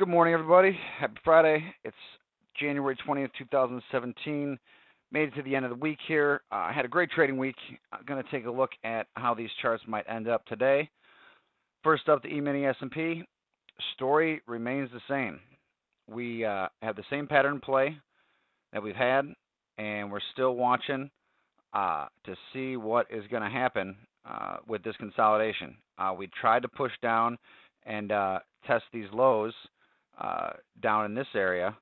Good morning, everybody. Happy Friday. It's January 20th, 2017. Made it to the end of the week here. I had a great trading week. I'm going to take a look at how these charts might end up today. First up, the Emini S&P. Story remains the same. We have the same pattern play that we've had, and we're still watching to see what is going to happen with this consolidation. We tried to push down and test these lows down in this area,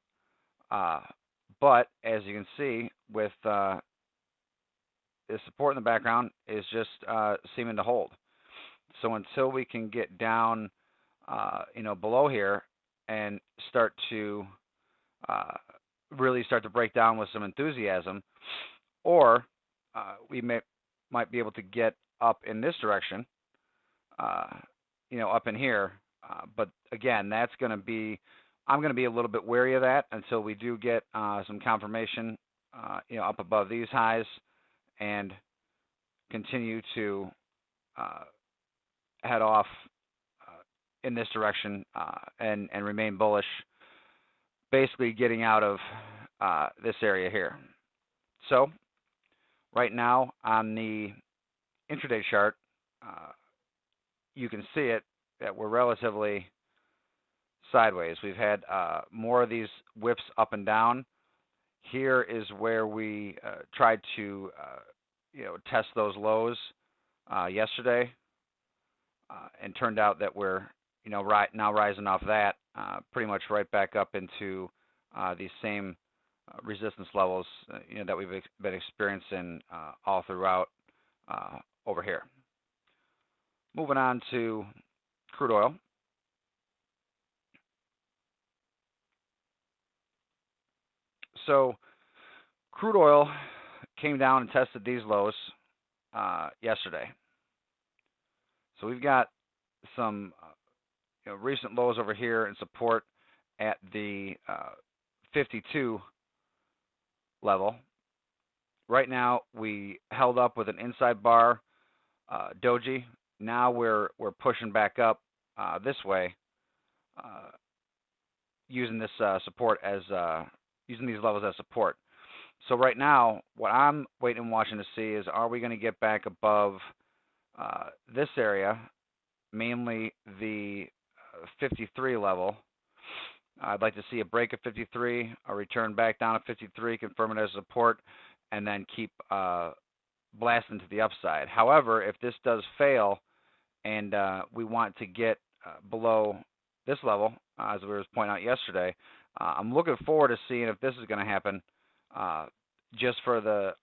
but as you can see, with the support in the background is just seeming to hold. So until we can get down, below here and start to really start to break down with some enthusiasm, or we might be able to get up in this direction, up in here. But again, that's going to be, I'm going to be a little bit wary of that until we do get some confirmation, up above these highs and continue to head off in this direction and remain bullish, basically getting out of this area here. So right now on the intraday chart, you can see it that we're relatively sideways. We've had more of these whips up and down. Here is where we tried to, test those lows yesterday, and turned out that we're, now rising off that, pretty much right back up into these same resistance levels, that we've been experiencing all throughout over here. Moving on to crude oil. So crude oil came down and tested these lows yesterday. So we've got some recent lows over here and support at the 52 level. Right now we held up with an inside bar doji. Now we're pushing back up this way, using this support as using these levels as support. So right now, what I'm waiting and watching to see is, are we going to get back above this area, mainly the 53 level? I'd like to see a break of 53, a return back down to 53, confirm it as support, and then keep blasting to the upside. However, if this does fail and we want to get below this level, as we were pointing out yesterday, I'm looking forward to seeing if this is going to happen, just for the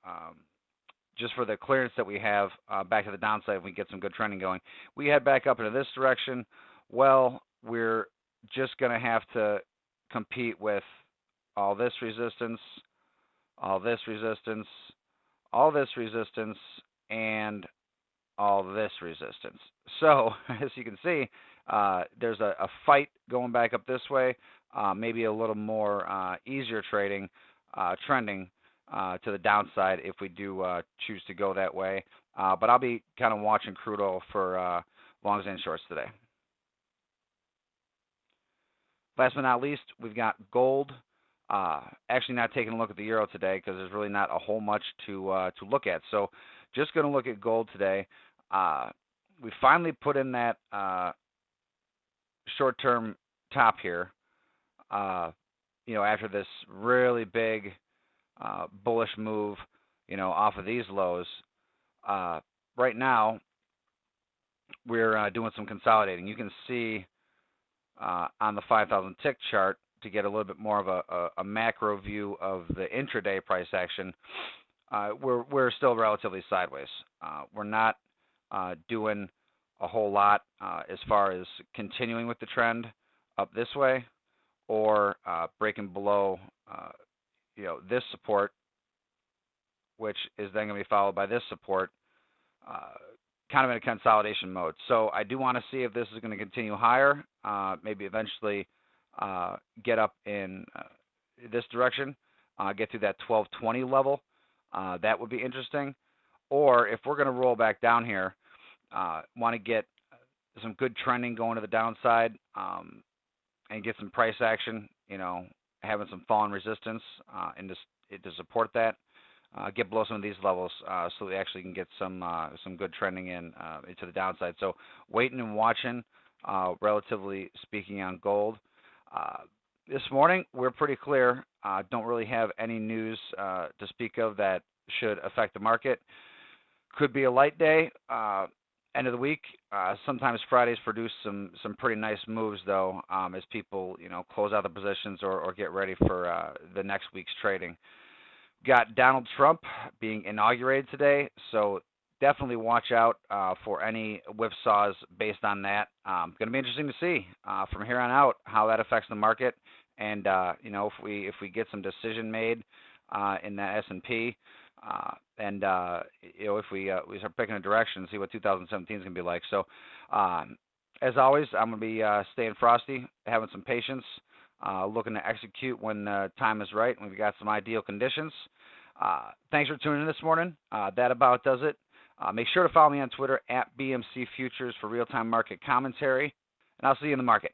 clearance that we have back to the downside. If we get some good trending going, we head back up into this direction. Well, we're just going to have to compete with all this resistance, all this resistance, all this resistance, and all this resistance. So as you can see, there's a fight going back up this way, maybe a little more easier trading, trending to the downside if we do choose to go that way. But I'll be kind of watching crude oil for longs and shorts today. Last but not least, we've got gold. Actually not taking a look at the euro today because there's really not a whole much to look at. So just going to look at gold today. We finally put in that short-term top here, after this really big bullish move, off of these lows. Right now, we're doing some consolidating. You can see on the 5,000 tick chart, to get a little bit more of a macro view of the intraday price action, we're still relatively sideways. We're not doing a whole lot as far as continuing with the trend up this way, or breaking below this support, which is then going to be followed by this support, kind of in a consolidation mode. So I do want to see if this is going to continue higher, maybe eventually get up in this direction, get through that 1220 level. That would be interesting. Or if we're going to roll back down here, want to get some good trending going to the downside, and get some price action, having some falling resistance and to support that, get below some of these levels so we actually can get some good trending into the downside. So waiting and watching, relatively speaking, on gold. This morning we're pretty clear. Don't really have any news to speak of that should affect the market. Could be a light day. End of the week. Sometimes Fridays produce some pretty nice moves though, as people close out the positions or get ready for the next week's trading. Got Donald Trump being inaugurated today, so definitely watch out for any whipsaws based on that. Going to be interesting to see from here on out how that affects the market, and if we get some decision made in that S&P. And if we start picking a direction, see what 2017 is going to be like. So, as always, I'm going to be staying frosty, having some patience, looking to execute when the time is right, when we've got some ideal conditions. Thanks for tuning in this morning. That about does it. Make sure to follow me on Twitter @BMC Futures for real-time market commentary, and I'll see you in the market.